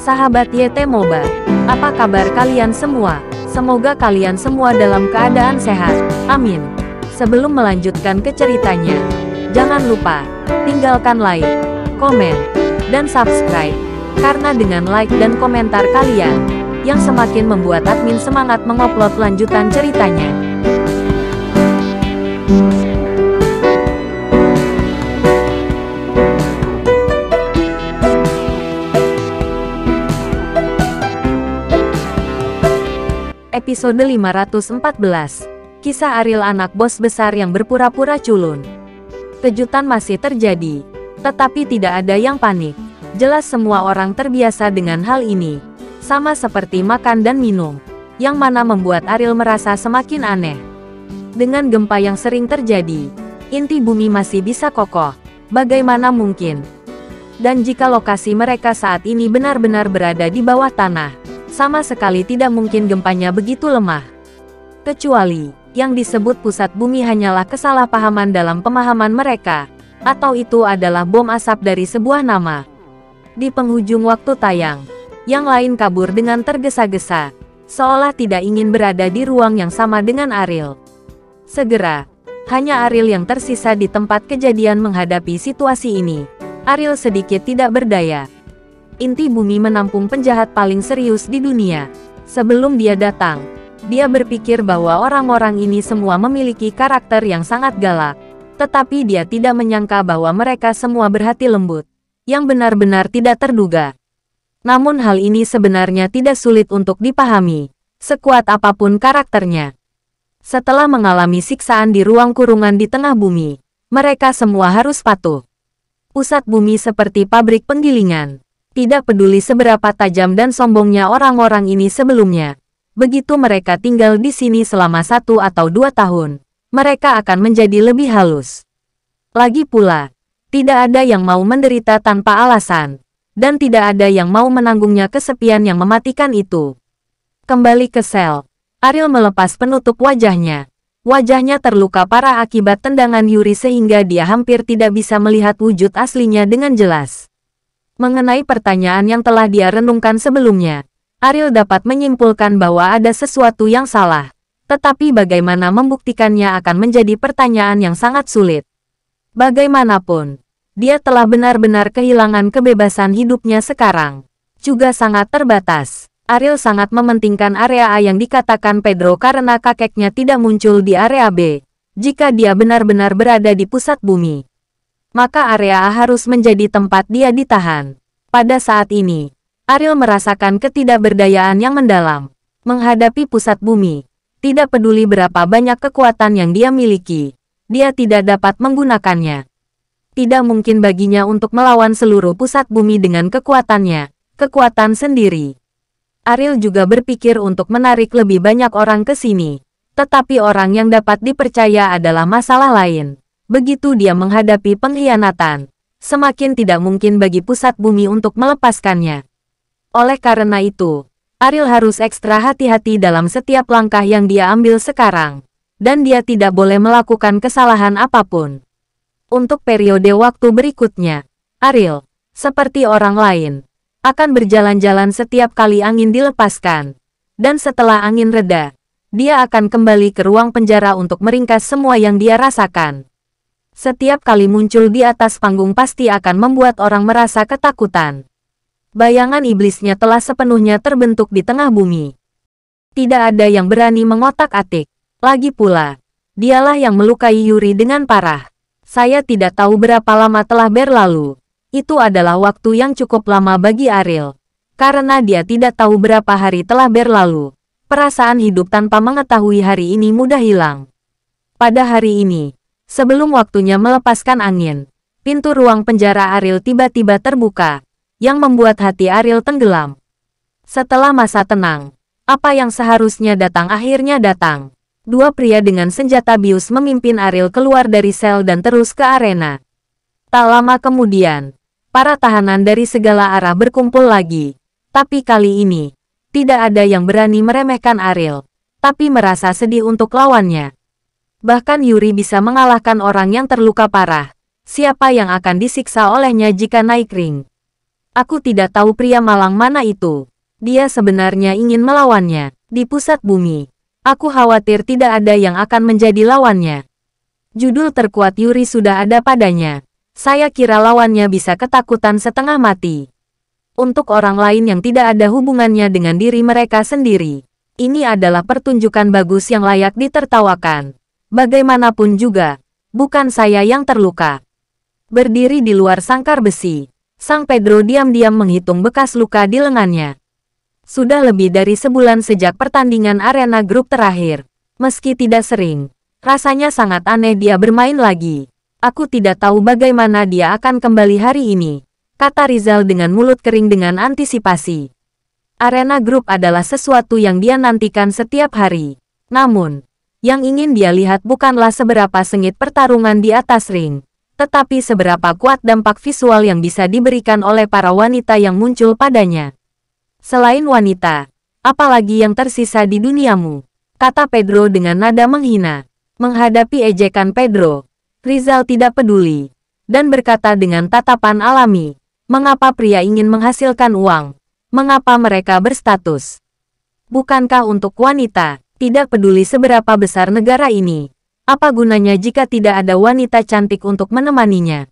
sahabat YT MOBA. Apa kabar kalian semua? Semoga kalian semua dalam keadaan sehat. Amin. Sebelum melanjutkan ke ceritanya, jangan lupa tinggalkan like, komen, dan subscribe. Karena dengan like dan komentar kalian, yang semakin membuat admin semangat mengupload lanjutan ceritanya. Episode 514. Kisah Ariel, anak bos besar yang berpura-pura culun. Kejutan masih terjadi, tetapi tidak ada yang panik. Jelas semua orang terbiasa dengan hal ini. Sama seperti makan dan minum, yang mana membuat Ariel merasa semakin aneh. Dengan gempa yang sering terjadi, inti bumi masih bisa kokoh. Bagaimana mungkin? Dan jika lokasi mereka saat ini benar-benar berada di bawah tanah, sama sekali tidak mungkin gempanya begitu lemah. Kecuali, yang disebut pusat bumi hanyalah kesalahpahaman dalam pemahaman mereka, atau itu adalah bom asap dari sebuah nama. Di penghujung waktu tayang, yang lain kabur dengan tergesa-gesa, seolah tidak ingin berada di ruang yang sama dengan Ariel. Segera, hanya Ariel yang tersisa di tempat kejadian menghadapi situasi ini. Ariel sedikit tidak berdaya. Inti bumi menampung penjahat paling serius di dunia. Sebelum dia datang, dia berpikir bahwa orang-orang ini semua memiliki karakter yang sangat galak. Tetapi dia tidak menyangka bahwa mereka semua berhati lembut, yang benar-benar tidak terduga. Namun hal ini sebenarnya tidak sulit untuk dipahami, sekuat apapun karakternya. Setelah mengalami siksaan di ruang kurungan di tengah bumi, mereka semua harus patuh. Pusat bumi seperti pabrik penggilingan. Tidak peduli seberapa tajam dan sombongnya orang-orang ini sebelumnya. Begitu mereka tinggal di sini selama 1 atau 2 tahun, mereka akan menjadi lebih halus. Lagi pula, tidak ada yang mau menderita tanpa alasan, dan tidak ada yang mau menanggungnya kesepian yang mematikan itu. Kembali ke sel, Ariel melepas penutup wajahnya. Wajahnya terluka parah akibat tendangan Yuri sehingga dia hampir tidak bisa melihat wujud aslinya dengan jelas. Mengenai pertanyaan yang telah dia renungkan sebelumnya, Ariel dapat menyimpulkan bahwa ada sesuatu yang salah. Tetapi bagaimana membuktikannya akan menjadi pertanyaan yang sangat sulit. Bagaimanapun, dia telah benar-benar kehilangan kebebasan hidupnya sekarang. Juga sangat terbatas. Ariel sangat mementingkan area A yang dikatakan Pedro karena kakeknya tidak muncul di area B. Jika dia benar-benar berada di pusat bumi, maka area A harus menjadi tempat dia ditahan. Pada saat ini, Ariel merasakan ketidakberdayaan yang mendalam. Menghadapi pusat bumi, tidak peduli berapa banyak kekuatan yang dia miliki, dia tidak dapat menggunakannya. Tidak mungkin baginya untuk melawan seluruh pusat bumi dengan kekuatan sendiri. Ariel juga berpikir untuk menarik lebih banyak orang ke sini, tetapi orang yang dapat dipercaya adalah masalah lain. Begitu dia menghadapi pengkhianatan, semakin tidak mungkin bagi pusat bumi untuk melepaskannya. Oleh karena itu, Ariel harus ekstra hati-hati dalam setiap langkah yang dia ambil sekarang, dan dia tidak boleh melakukan kesalahan apapun. Untuk periode waktu berikutnya, Ariel, seperti orang lain, akan berjalan-jalan setiap kali angin dilepaskan, dan setelah angin reda, dia akan kembali ke ruang penjara untuk meringkas semua yang dia rasakan. Setiap kali muncul di atas panggung pasti akan membuat orang merasa ketakutan. Bayangan iblisnya telah sepenuhnya terbentuk di tengah bumi. Tidak ada yang berani mengotak-atik. Lagi pula, dialah yang melukai Yuri dengan parah. Saya tidak tahu berapa lama telah berlalu. Itu adalah waktu yang cukup lama bagi Ariel. Karena dia tidak tahu berapa hari telah berlalu. Perasaan hidup tanpa mengetahui hari ini mudah hilang. Pada hari ini, sebelum waktunya melepaskan angin, pintu ruang penjara Ariel tiba-tiba terbuka, yang membuat hati Ariel tenggelam. Setelah masa tenang, apa yang seharusnya datang akhirnya datang. 2 pria dengan senjata bius memimpin Ariel keluar dari sel dan terus ke arena. Tak lama kemudian, para tahanan dari segala arah berkumpul lagi. Tapi kali ini, tidak ada yang berani meremehkan Ariel, tapi merasa sedih untuk lawannya. Bahkan Yuri bisa mengalahkan orang yang terluka parah. Siapa yang akan disiksa olehnya jika naik ring? Aku tidak tahu pria malang mana itu. Dia sebenarnya ingin melawannya. Di pusat bumi, aku khawatir tidak ada yang akan menjadi lawannya. Judul terkuat Yuri sudah ada padanya. Saya kira lawannya bisa ketakutan setengah mati. Untuk orang lain yang tidak ada hubungannya dengan diri mereka sendiri, ini adalah pertunjukan bagus yang layak ditertawakan. Bagaimanapun juga, bukan saya yang terluka. Berdiri di luar sangkar besi, Sang Pedro diam-diam menghitung bekas luka di lengannya. Sudah lebih dari sebulan sejak pertandingan arena grup terakhir. Meski tidak sering, rasanya sangat aneh dia bermain lagi. Aku tidak tahu bagaimana dia akan kembali hari ini, kata Rizal dengan mulut kering dengan antisipasi. Arena grup adalah sesuatu yang dia nantikan setiap hari. Namun, yang ingin dia lihat bukanlah seberapa sengit pertarungan di atas ring, tetapi seberapa kuat dampak visual yang bisa diberikan oleh para wanita yang muncul padanya. Selain wanita, apalagi yang tersisa di duniamu? Kata Pedro dengan nada menghina. Menghadapi ejekan Pedro, Rizal tidak peduli, dan berkata dengan tatapan alami, mengapa pria ingin menghasilkan uang? Mengapa mereka berstatus? Bukankah untuk wanita, tidak peduli seberapa besar negara ini? Apa gunanya jika tidak ada wanita cantik untuk menemaninya?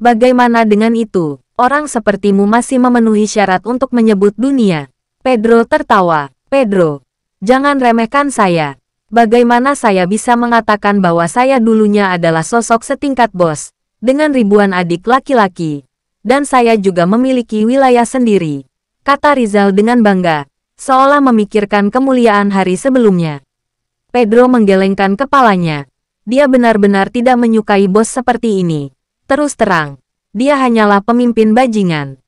Bagaimana dengan itu? Orang sepertimu masih memenuhi syarat untuk menyebut dunia. Pedro tertawa. Pedro, jangan remehkan saya. Bagaimana saya bisa mengatakan bahwa saya dulunya adalah sosok setingkat bos, dengan ribuan adik laki-laki. Dan saya juga memiliki wilayah sendiri, kata Rizal dengan bangga, seolah memikirkan kemuliaan hari sebelumnya. Pedro menggelengkan kepalanya. Dia benar-benar tidak menyukai bos seperti ini. Terus terang, dia hanyalah pemimpin bajingan.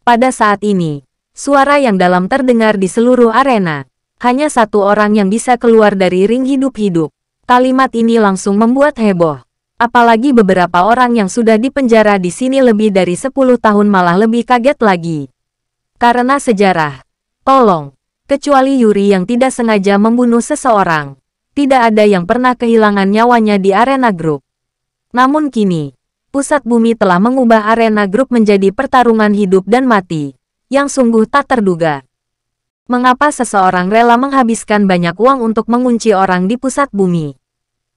Pada saat ini, suara yang dalam terdengar di seluruh arena. Hanya satu orang yang bisa keluar dari ring hidup-hidup. Kalimat ini langsung membuat heboh. Apalagi beberapa orang yang sudah dipenjara di sini lebih dari 10 tahun malah lebih kaget lagi. Karena sejarah. Tolong, kecuali Yuri yang tidak sengaja membunuh seseorang, tidak ada yang pernah kehilangan nyawanya di arena grup. Namun kini, pusat bumi telah mengubah arena grup menjadi pertarungan hidup dan mati, yang sungguh tak terduga. Mengapa seseorang rela menghabiskan banyak uang untuk mengunci orang di pusat bumi?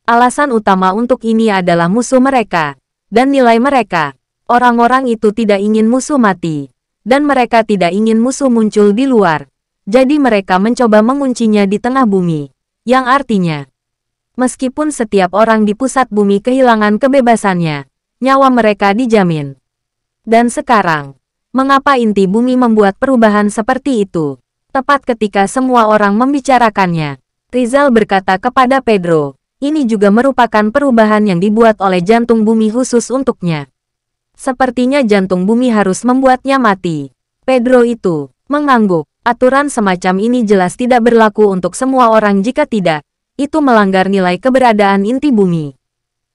Alasan utama untuk ini adalah musuh mereka, dan nilai mereka. Orang-orang itu tidak ingin musuh mati, dan mereka tidak ingin musuh muncul di luar. Jadi mereka mencoba menguncinya di tengah bumi. Yang artinya, meskipun setiap orang di pusat bumi kehilangan kebebasannya, nyawa mereka dijamin. Dan sekarang, mengapa inti bumi membuat perubahan seperti itu? Tepat ketika semua orang membicarakannya, Rizal berkata kepada Pedro, ini juga merupakan perubahan yang dibuat oleh jantung bumi khusus untuknya. Sepertinya jantung bumi harus membuatnya mati. Pedro itu mengangguk. Aturan semacam ini jelas tidak berlaku untuk semua orang jika tidak, itu melanggar nilai keberadaan inti bumi.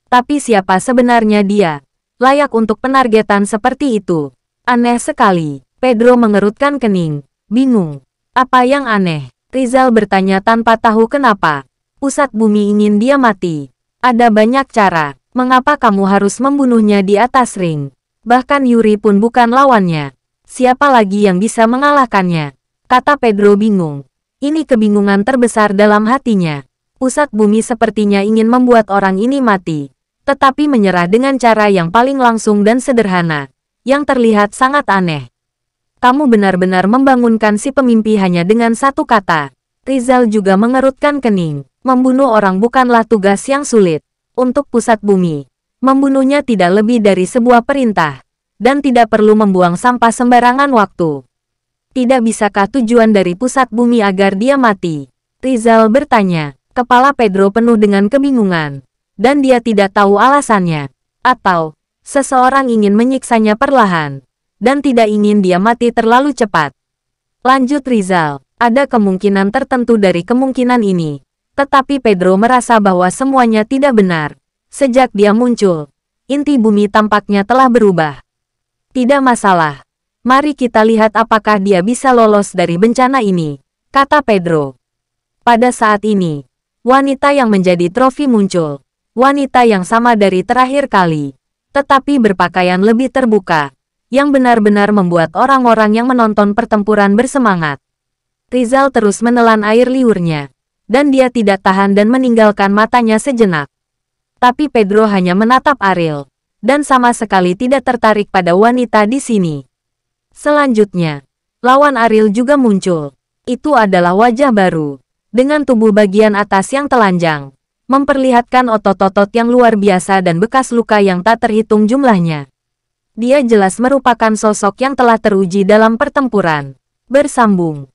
Tapi siapa sebenarnya dia? Layak untuk penargetan seperti itu. Aneh sekali. Pedro mengerutkan kening. Bingung. Apa yang aneh? Rizal bertanya tanpa tahu kenapa. Pusat bumi ingin dia mati. Ada banyak cara. Mengapa kamu harus membunuhnya di atas ring? Bahkan Yuri pun bukan lawannya. Siapa lagi yang bisa mengalahkannya? Kata Pedro bingung. Ini kebingungan terbesar dalam hatinya. Pusat bumi sepertinya ingin membuat orang ini mati, tetapi menyerah dengan cara yang paling langsung dan sederhana, yang terlihat sangat aneh. Kamu benar-benar membangunkan si pemimpi hanya dengan satu kata. Rizal juga mengerutkan kening. Membunuh orang bukanlah tugas yang sulit. Untuk pusat bumi, membunuhnya tidak lebih dari sebuah perintah, dan tidak perlu membuang sampah sembarangan waktu. Tidak bisakah tujuan dari pusat bumi agar dia mati? Rizal bertanya. Kepala Pedro penuh dengan kebingungan, dan dia tidak tahu alasannya. Atau, seseorang ingin menyiksanya perlahan, dan tidak ingin dia mati terlalu cepat. Lanjut Rizal, ada kemungkinan tertentu dari kemungkinan ini. Tetapi Pedro merasa bahwa semuanya tidak benar. Sejak dia muncul, inti bumi tampaknya telah berubah. Tidak masalah. Mari kita lihat apakah dia bisa lolos dari bencana ini, kata Pedro. Pada saat ini, wanita yang menjadi trofi muncul. Wanita yang sama dari terakhir kali, tetapi berpakaian lebih terbuka, yang benar-benar membuat orang-orang yang menonton pertempuran bersemangat. Rizal terus menelan air liurnya, dan dia tidak tahan dan meninggalkan matanya sejenak. Tapi Pedro hanya menatap Ariel, dan sama sekali tidak tertarik pada wanita di sini. Selanjutnya, lawan Ariel juga muncul. Itu adalah wajah baru, dengan tubuh bagian atas yang telanjang, memperlihatkan otot-otot yang luar biasa dan bekas luka yang tak terhitung jumlahnya. Dia jelas merupakan sosok yang telah teruji dalam pertempuran. Bersambung.